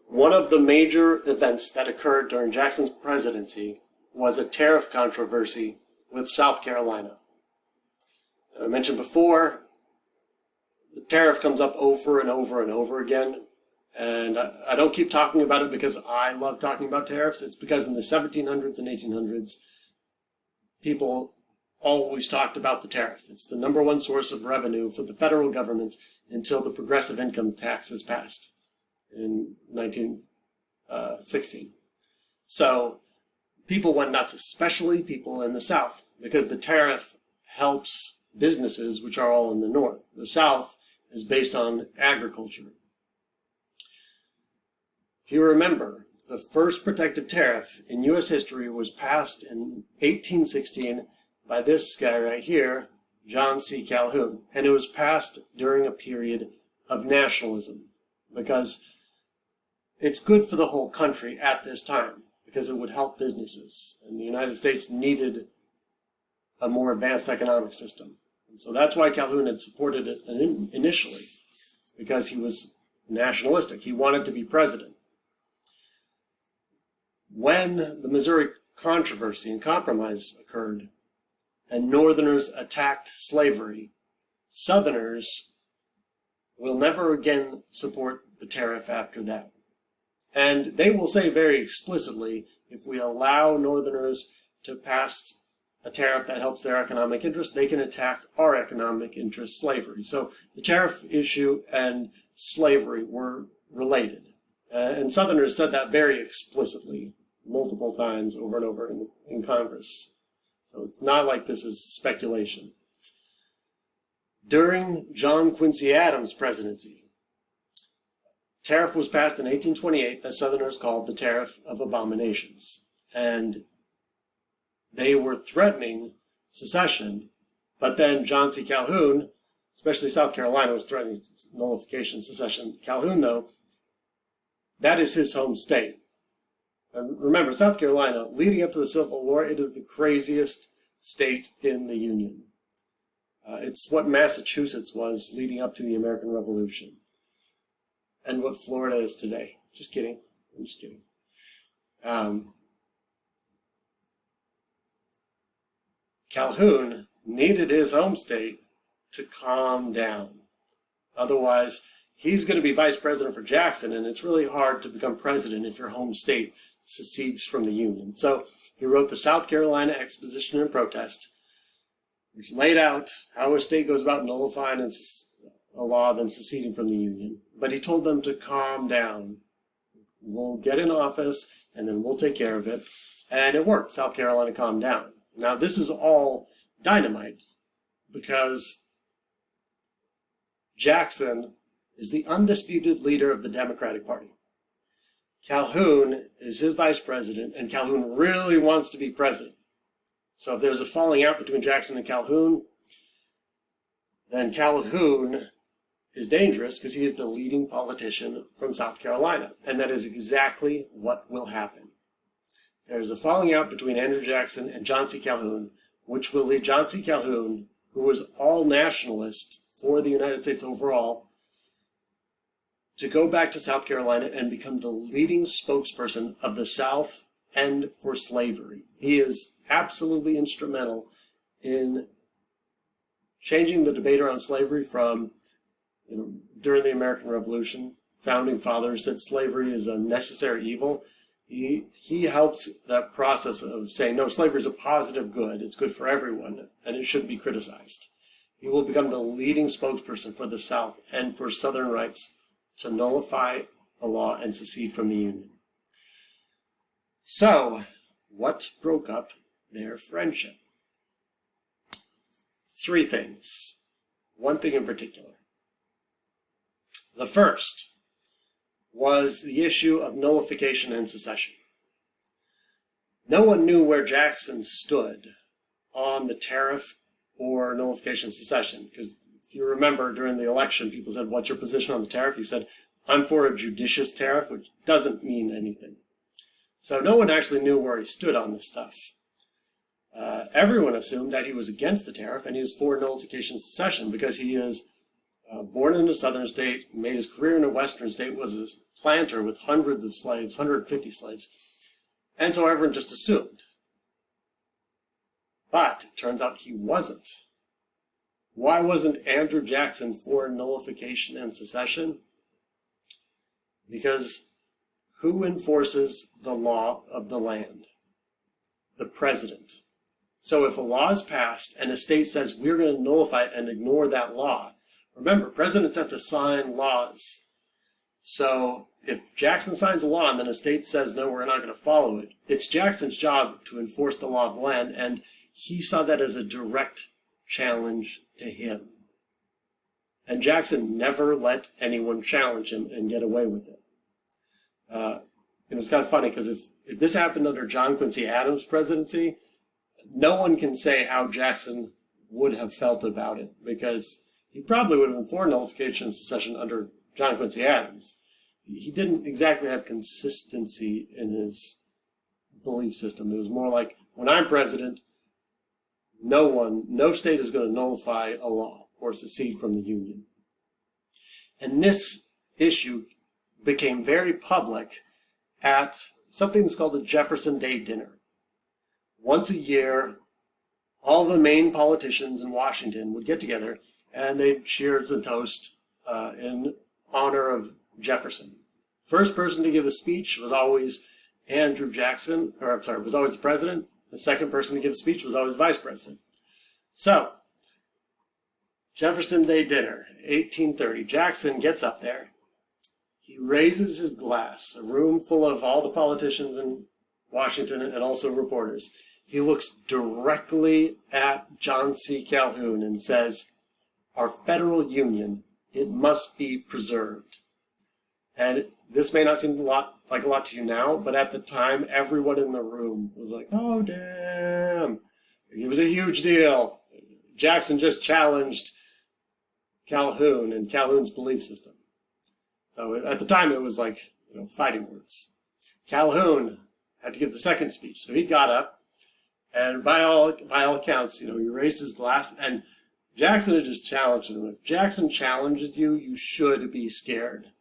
One of the major events that occurred during Jackson's presidency was a tariff controversy with South Carolina. I mentioned before, the tariff comes up over and over and over again, and I don't keep talking about it because I love talking about tariffs. It's because in the 1700s and 1800s, people always talked about the tariff. It's the number one source of revenue for the federal government until the progressive income tax is passed in 1916. So people went nuts, especially people in the South, because the tariff helps businesses, which are all in the North. The South is based on agriculture. If you remember, the first protective tariff in U.S. history was passed in 1816 by this guy right here, John C. Calhoun. And it was passed during a period of nationalism, because it's good for the whole country at this time, because it would help businesses. And the United States needed a more advanced economic system. And so that's why Calhoun had supported it initially, because he was nationalistic. He wanted to be president. When the Missouri controversy and compromise occurred, and Northerners attacked slavery, Southerners will never again support the tariff after that. And they will say very explicitly, if we allow Northerners to pass a tariff that helps their economic interests, they can attack our economic interest, slavery. So the tariff issue and slavery were related. And Southerners said that very explicitly, multiple times over and over in Congress. So it's not like this is speculation. During John Quincy Adams' presidency, tariff was passed in 1828 that Southerners called the Tariff of Abominations. And they were threatening secession, but then John C. Calhoun, especially South Carolina, was threatening nullification, secession. Calhoun, though, that is his home state. And remember, South Carolina, leading up to the Civil War, it is the craziest state in the Union. It's what Massachusetts was leading up to the American Revolution, and what Florida is today. Just kidding. I'm just kidding. Calhoun needed his home state to calm down. Otherwise, he's going to be vice president for Jackson, and it's really hard to become president if your home state secedes from the Union. So he wrote the South Carolina Exposition and Protest, which laid out how a state goes about nullifying a law then seceding from the Union. But he told them to calm down. We'll get in office, and then we'll take care of it. And it worked. South Carolina calmed down. Now, this is all dynamite, because Jackson is the undisputed leader of the Democratic Party. Calhoun is his vice president, and Calhoun really wants to be president. So if there's a falling out between Jackson and Calhoun, then Calhoun is dangerous because he is the leading politician from South Carolina. And that is exactly what will happen. There is a falling out between Andrew Jackson and John C. Calhoun, which will lead John C. Calhoun, who was all nationalist for the United States overall, to go back to South Carolina and become the leading spokesperson of the South and for slavery. He is absolutely instrumental in changing the debate around slavery from, during the American Revolution, founding fathers said slavery is a necessary evil. He helps that process of saying, no, slavery is a positive good. It's good for everyone, and it shouldn't be criticized. He will become the leading spokesperson for the South and for Southern rights to nullify a law and secede from the Union. So, what broke up their friendship? 3 things. One thing in particular. The first was the issue of nullification and secession. No one knew where Jackson stood on the tariff or nullification and secession, because if you remember, during the election, people said, what's your position on the tariff? He said, I'm for a judicious tariff, which doesn't mean anything. So no one actually knew where he stood on this stuff. Everyone assumed that he was against the tariff and he was for nullification and secession, because he is born in a southern state, made his career in a western state, was a planter with hundreds of slaves, 150 slaves. And so everyone just assumed. But it turns out he wasn't. Why wasn't Andrew Jackson for nullification and secession? Because who enforces the law of the land? The president. So if a law is passed and a state says we're going to nullify it and ignore that law, remember, presidents have to sign laws. So if Jackson signs a law and then a state says, no, we're not going to follow it, it's Jackson's job to enforce the law of the land, and he saw that as a direct challenge to him. And Jackson never let anyone challenge him and get away with it. It's kind of funny because if this happened under John Quincy Adams' presidency, no one can say how Jackson would have felt about it, because he probably would have been for nullification and secession under John Quincy Adams. He didn't exactly have consistency in his belief system. It was more like, when I'm president, no state is going to nullify a law or secede from the Union. And this issue became very public at something that's called a Jefferson Day dinner. Once a year, all the main politicians in Washington would get together and they'd cheers and toast in honor of Jefferson. First person to give a speech was always Andrew Jackson, was always the president. The second person to give a speech was always vice president. So, Jefferson Day dinner, 1830. Jackson gets up there. He raises his glass, a room full of all the politicians in Washington and also reporters. He looks directly at John C. Calhoun and says, "Our federal union, it must be preserved." And this may not seem like a lot to you now, but at the time, everyone in the room was like, "Oh, damn." It was a huge deal. Jackson just challenged Calhoun and Calhoun's belief system. So at the time, it was like, fighting words. Calhoun had to give the second speech. So he got up, and by all accounts, he raised his glass, and Jackson had just challenged him. If Jackson challenges you, you should be scared.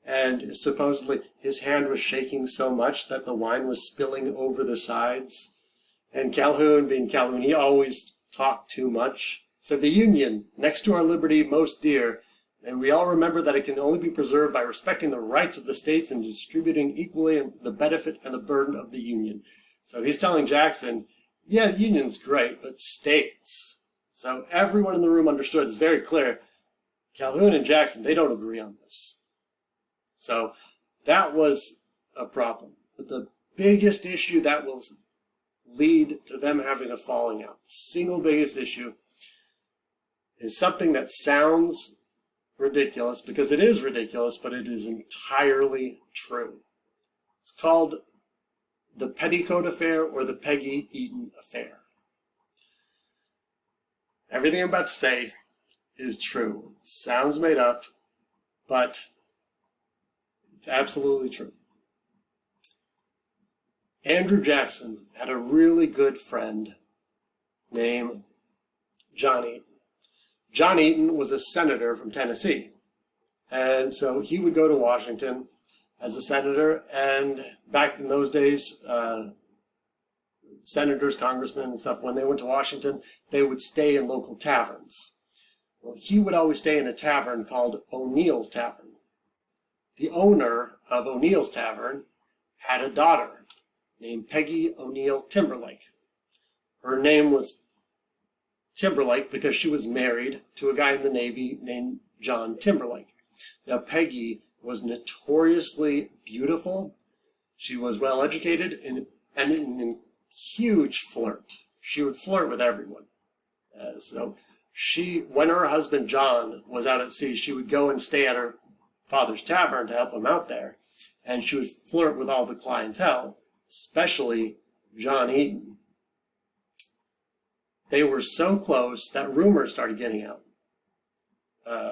And supposedly his hand was shaking so much that the wine was spilling over the sides. And Calhoun, being Calhoun, he always talked too much. Said, "The Union, next to our liberty most dear, and we all remember that it can only be preserved by respecting the rights of the states and distributing equally the benefit and the burden of the Union." So he's telling Jackson, yeah, the Union's great, but states. So everyone in the room understood. It's very clear. Calhoun and Jackson, they don't agree on this. So that was a problem. But the biggest issue that will lead to them having a falling out, the single biggest issue, is something that sounds ridiculous, because it is ridiculous, but it is entirely true. It's called the Petticoat Affair or the Peggy Eaton Affair. Everything I'm about to say is true. It sounds made up, but it's absolutely true. Andrew Jackson had a really good friend named John Eaton. John Eaton was a senator from Tennessee. And so he would go to Washington as a senator, and back in those days, senators, congressmen, and stuff, when they went to Washington, they would stay in local taverns. Well, he would always stay in a tavern called O'Neill's Tavern. The owner of O'Neill's Tavern had a daughter named Peggy O'Neill Timberlake. Her name was Timberlake because she was married to a guy in the Navy named John Timberlake. Now, Peggy was notoriously beautiful. She was well educated and a huge flirt. She would flirt with everyone. When her husband John was out at sea, she would go and stay at her father's tavern to help him out there, and she would flirt with all the clientele, especially John Eaton. They were so close that rumors started getting out.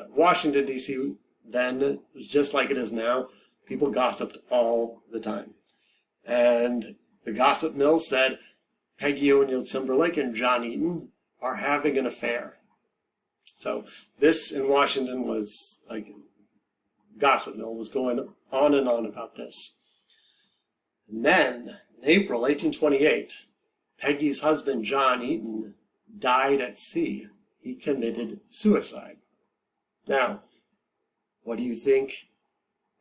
Washington, D.C. then was just like it is now. People gossiped all the time. And the gossip mill said Peggy O'Neill Timberlake and John Eaton are having an affair. So this in Washington was like gossip mill was going on and on about this. And then in April 1828, Peggy's husband John Eaton died at sea. He committed suicide. Now, what do you think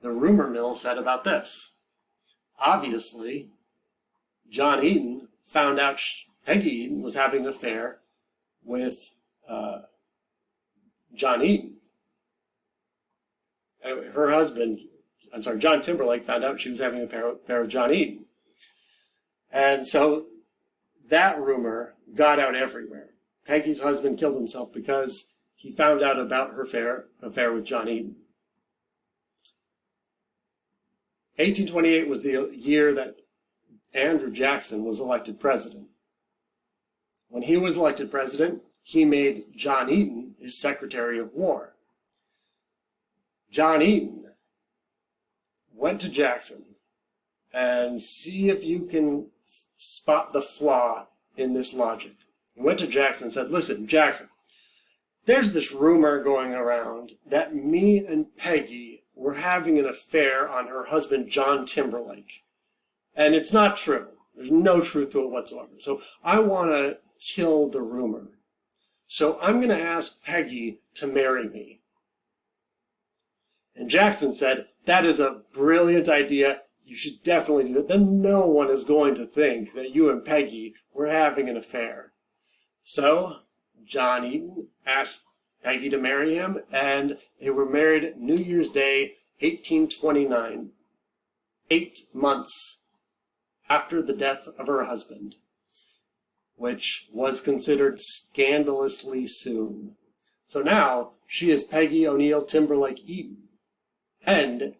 the rumor mill said about this? Obviously, John Eaton found out Peggy Eaton was having an affair with John Eaton. Her husband, John Timberlake, found out she was having an affair with John Eaton. And so that rumor got out everywhere. Peggy's husband killed himself because he found out about her affair with John Eaton. 1828 was the year that Andrew Jackson was elected president. When he was elected president, he made John Eaton his Secretary of War. John Eaton went to Jackson and see if you can spot the flaw in this logic. He went to Jackson and said, "Listen, Jackson, there's this rumor going around that me and Peggy were having an affair on her husband, John Timberlake. And it's not true. There's no truth to it whatsoever. So I want to kill the rumor. So I'm going to ask Peggy to marry me." And Jackson said, "That is a brilliant idea. You should definitely do that. Then no one is going to think that you and Peggy were having an affair." So John Eaton asked Peggy to marry him, and they were married New Year's Day, 1829, 8 months after the death of her husband, which was considered scandalously soon. So now she is Peggy O'Neill Timberlake Eaton, and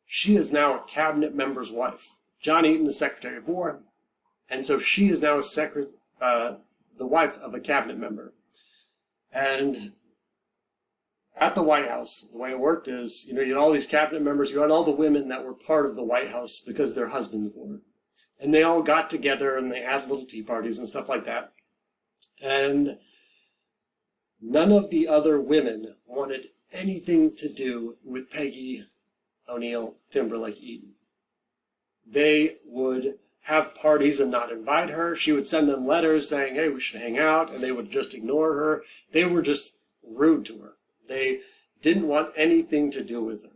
she is now a cabinet member's wife. John Eaton is Secretary of War, and so she is now the wife of a cabinet member. And at the White House, the way it worked is, you had all these cabinet members, you had all the women that were part of the White House because their husbands were. And they all got together and they had little tea parties and stuff like that. And none of the other women wanted anything to do with Peggy O'Neill Timberlake Eaton. They would have parties and not invite her. She would send them letters saying, "Hey, we should hang out," and they would just ignore her. They were just rude to her. They didn't want anything to do with her.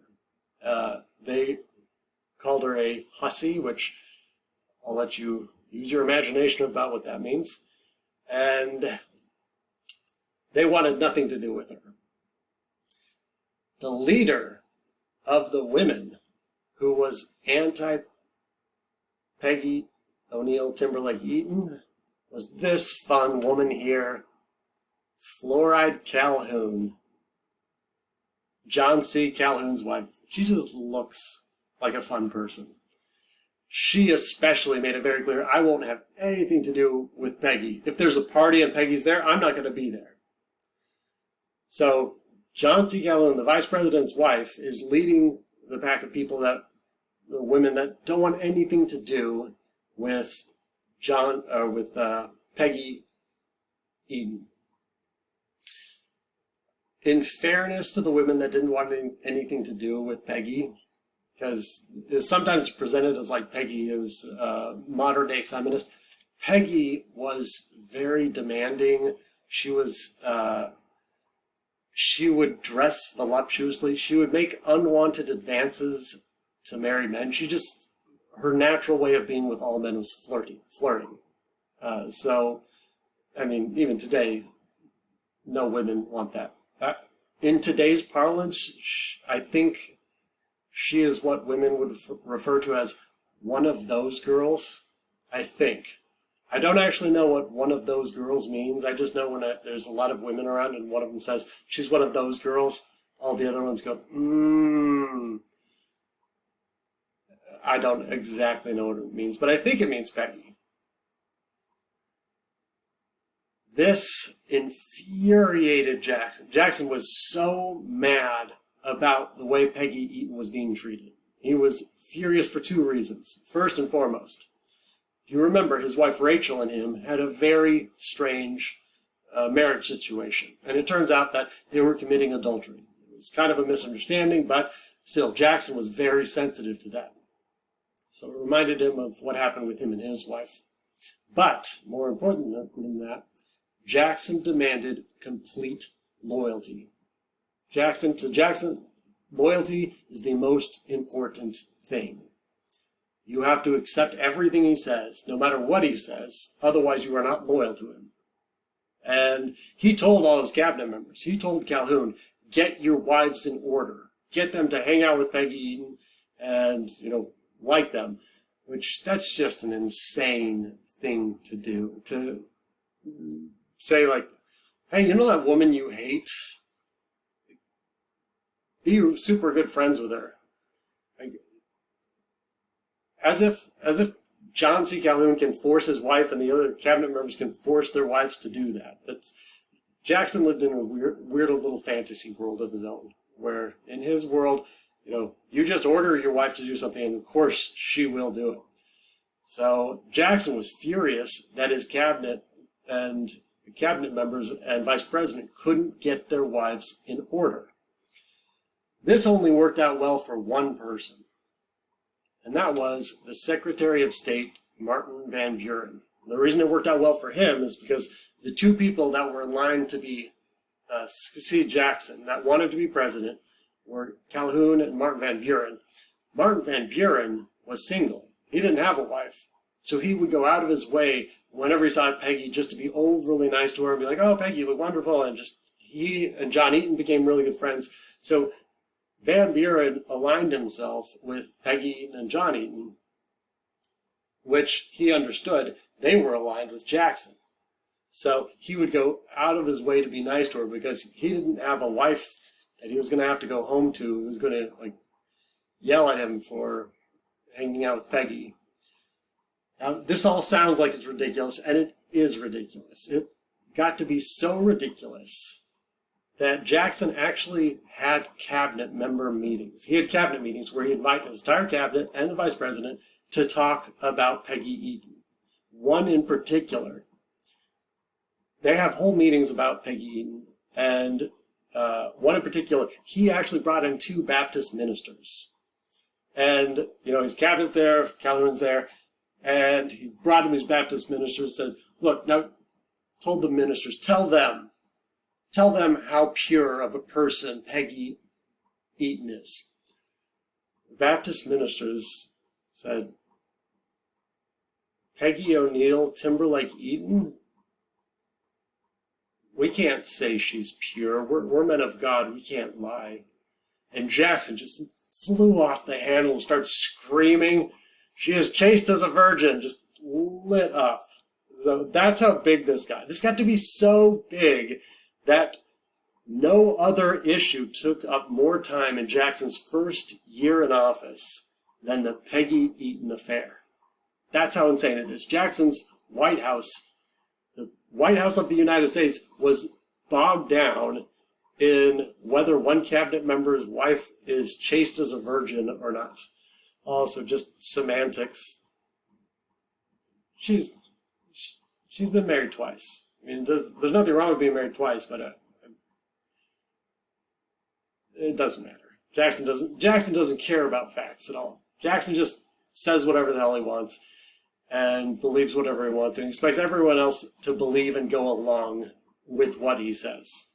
They called her a hussy, which I'll let you use your imagination about what that means. And they wanted nothing to do with her. The leader of the women who was anti-Peggy O'Neill Timberlake Eaton was this fun woman here, Fluoride Calhoun. John C. Calhoun's wife. She just looks like a fun person. She especially made it very clear, "I won't have anything to do with Peggy. If there's a party and Peggy's there, I'm not going to be there." So John C. Calhoun, the vice president's wife, is leading the pack of the women that don't want anything to do with Peggy Eaton. In fairness to the women that didn't want anything to do with Peggy, because it's sometimes presented as like Peggy is a modern day feminist, Peggy was very demanding. She would dress voluptuously. She would make unwanted advances to married men. Her natural way of being with all men was flirting. So, I mean, even today, no women want that. In today's parlance, I think she is what women would refer to as one of those girls. I think. I don't actually know what one of those girls means. I just know when there's a lot of women around and one of them says, "She's one of those girls," all the other ones go, I don't exactly know what it means, but I think it means Peggy. This infuriated Jackson. Jackson was so mad about the way Peggy Eaton was being treated. He was furious for 2 reasons. First and foremost, if you remember, his wife Rachel and him had a very strange marriage situation. And it turns out that they were committing adultery. It was kind of a misunderstanding, but still, Jackson was very sensitive to that. So it reminded him of what happened with him and his wife. But, more important than that, Jackson demanded complete loyalty. Jackson, loyalty is the most important thing. You have to accept everything he says, no matter what he says, otherwise you are not loyal to him. And he told all his cabinet members, he told Calhoun, get your wives in order. Get them to hang out with Peggy Eaton and, like them. Which, that's just an insane thing to do. To say like, hey, you know that woman you hate? Be super good friends with her. As if John C. Calhoun can force his wife and the other cabinet members can force their wives to do that. Jackson lived in a weird little fantasy world of his own, where in his world, you just order your wife to do something and of course she will do it. So Jackson was furious that his cabinet and cabinet members and vice president couldn't get their wives in order. This only worked out well for one person, and that was the Secretary of State, Martin Van Buren. The reason it worked out well for him is because the two people that were in line to succeed Jackson, that wanted to be president, were Calhoun and Martin Van Buren. Martin Van Buren was single. He didn't have a wife. So he would go out of his way whenever he saw Peggy just to be overly nice to her and be like, oh, Peggy, you look wonderful. And he and John Eaton became really good friends. So Van Buren aligned himself with Peggy Eaton and John Eaton, which he understood they were aligned with Jackson. So he would go out of his way to be nice to her because he didn't have a wife that he was going to have to go home to, who was going to yell at him for hanging out with Peggy. Now, this all sounds like it's ridiculous, and it is ridiculous. It got to be so ridiculous that Jackson actually had cabinet member meetings. He had cabinet meetings where he invited his entire cabinet and the vice president to talk about Peggy Eaton. One in particular. They have whole meetings about Peggy Eaton, and one in particular, he actually brought in 2 Baptist ministers. And, his cabinet's there, Calhoun's there, and he brought in these Baptist ministers, said, look, now, told the ministers, tell them how pure of a person Peggy Eaton is. The Baptist ministers said, Peggy O'Neill Timberlake Eaton? We can't say she's pure. We're men of God. We can't lie. And Jackson just flew off the handle and started screaming. She is chaste as a virgin, just lit up. So that's how big this got. This got to be so big that no other issue took up more time in Jackson's first year in office than the Peggy Eaton affair. That's how insane it is. Jackson's White House, the White House of the United States, was bogged down in whether one cabinet member's wife is chaste as a virgin or not. Also, just semantics. She's been married twice. I mean, there's nothing wrong with being married twice, but it doesn't matter. Jackson doesn't care about facts at all. Jackson just says whatever the hell he wants and believes whatever he wants and expects everyone else to believe and go along with what he says.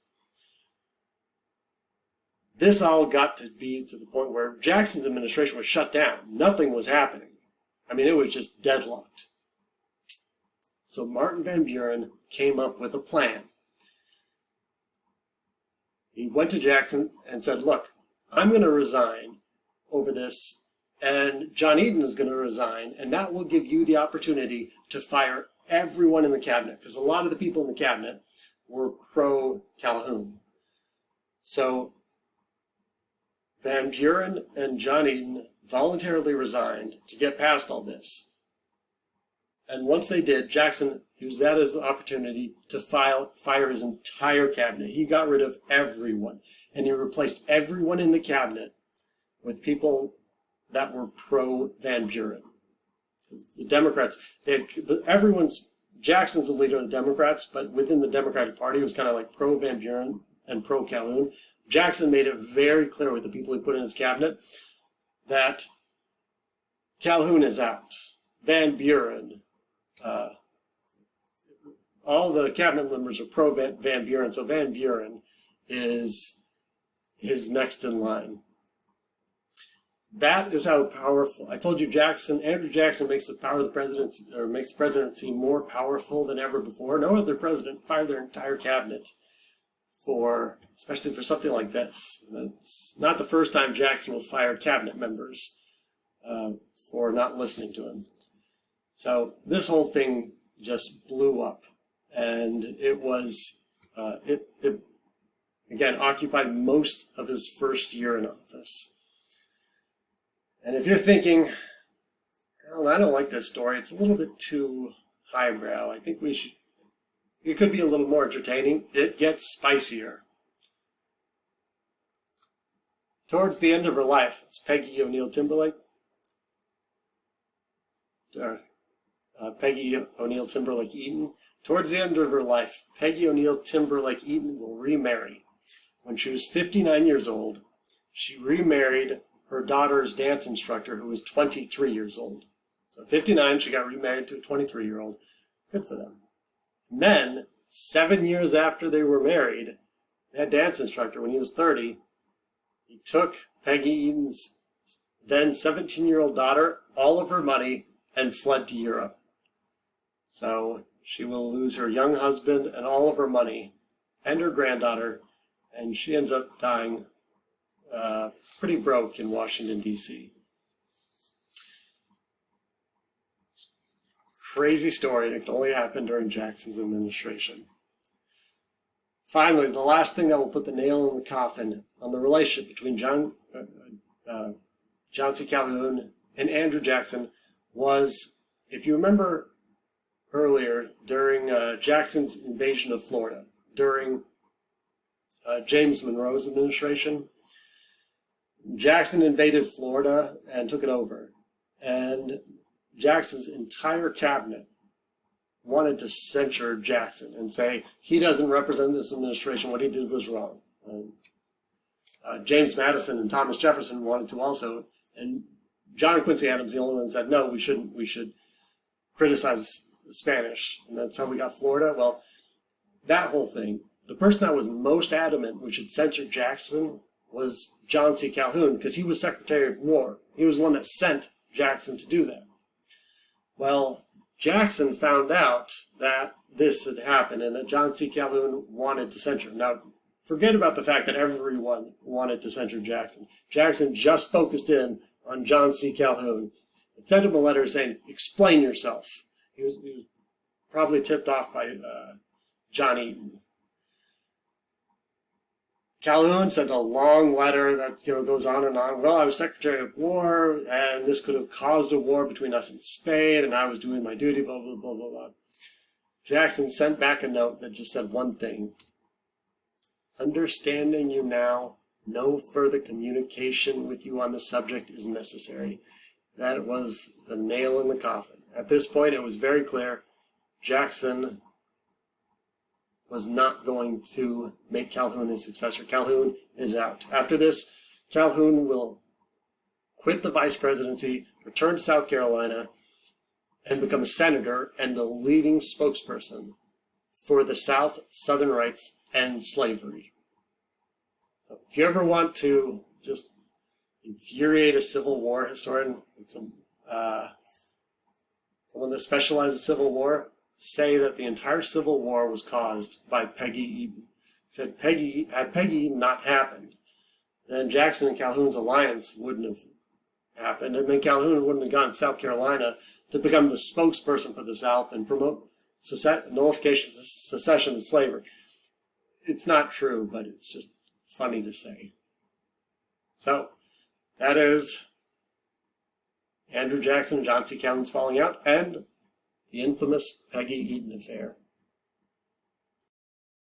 This all got to be to the point where Jackson's administration was shut down. Nothing was happening. I mean, it was just deadlocked. So Martin Van Buren came up with a plan. He went to Jackson and said, look, I'm going to resign over this, and John Eaton is going to resign, and that will give you the opportunity to fire everyone in the cabinet, because a lot of the people in the cabinet were pro-Calhoun. So Van Buren and John Eaton voluntarily resigned to get past all this. And once they did, Jackson used that as the opportunity to fire his entire cabinet. He got rid of everyone, and he replaced everyone in the cabinet with people that were pro-Van Buren. Because the Democrats, everyone's Jackson's the leader of the Democrats, but within the Democratic Party, it was kind of like pro-Van Buren and pro-Calhoun. Jackson made it very clear with the people he put in his cabinet that Calhoun is out. Van Buren, all the cabinet members are pro-Van Buren, so Van Buren is his next in line. That is how powerful. I told you, Andrew Jackson makes the power of the presidency, or makes the presidency more powerful than ever before. No other president fired their entire cabinet especially for something like this. It's not the first time Jackson will fire cabinet members for not listening to him. So this whole thing just blew up, and it was it again occupied most of his first year in office. And if you're thinking, well, I don't like this story, it's a little bit too highbrow, I think it could be a little more entertaining. It gets spicier. Towards the end of her life, it's Peggy O'Neill Timberlake. Peggy O'Neill Timberlake Eaton. Towards the end of her life, Peggy O'Neill Timberlake Eaton will remarry. When she was 59 years old, she remarried her daughter's dance instructor, who was 23 years old. So at 59, she got remarried to a 23-year-old. Good for them. And then, 7 years after they were married, that dance instructor, when he was 30, he took Peggy Eaton's then 17-year-old daughter, all of her money, and fled to Europe. So she will lose her young husband and all of her money and her granddaughter, and she ends up dying pretty broke in Washington, D.C. Crazy story that could only happen during Jackson's administration. Finally, the last thing that will put the nail in the coffin on the relationship between John C. Calhoun and Andrew Jackson was, if you remember earlier, during Jackson's invasion of Florida, during James Monroe's administration, Jackson invaded Florida and took it over. And Jackson's entire cabinet wanted to censure Jackson and say he doesn't represent this administration. What he did was wrong. James Madison and Thomas Jefferson wanted to also, and John Quincy Adams, the only one that said no, we shouldn't. We should criticize the Spanish, and that's how we got Florida. Well, that whole thing. The person that was most adamant we should censor Jackson was John C. Calhoun, because he was Secretary of War. He was the one that sent Jackson to do that. Well, Jackson found out that this had happened and that John C. Calhoun wanted to censure him. Now, forget about the fact that everyone wanted to censure Jackson. Jackson just focused in on John C. Calhoun and sent him a letter saying, explain yourself. He was probably tipped off by John Eaton. Calhoun sent a long letter that goes on and on. Well, I was Secretary of War, and this could have caused a war between us and Spain, and I was doing my duty, blah, blah, blah, blah, blah. Jackson sent back a note that just said one thing. Understanding you now, no further communication with you on the subject is necessary. That was the nail in the coffin. At this point, it was very clear Jackson was not going to make Calhoun his successor. Calhoun is out. After this, Calhoun will quit the vice presidency, return to South Carolina, and become a senator and the leading spokesperson for the South, Southern rights, and slavery. So if you ever want to just infuriate a Civil War historian, someone that specializes in Civil War, say that the entire Civil War was caused by Peggy Eaton. Said had Peggy not happened, then Jackson and Calhoun's alliance wouldn't have happened, and then Calhoun wouldn't have gone to South Carolina to become the spokesperson for the South and promote nullification, secession, and slavery. It's not true, but it's just funny to say. So, that is Andrew Jackson and John C. Calhoun's falling out, and the infamous Peggy Eaton affair.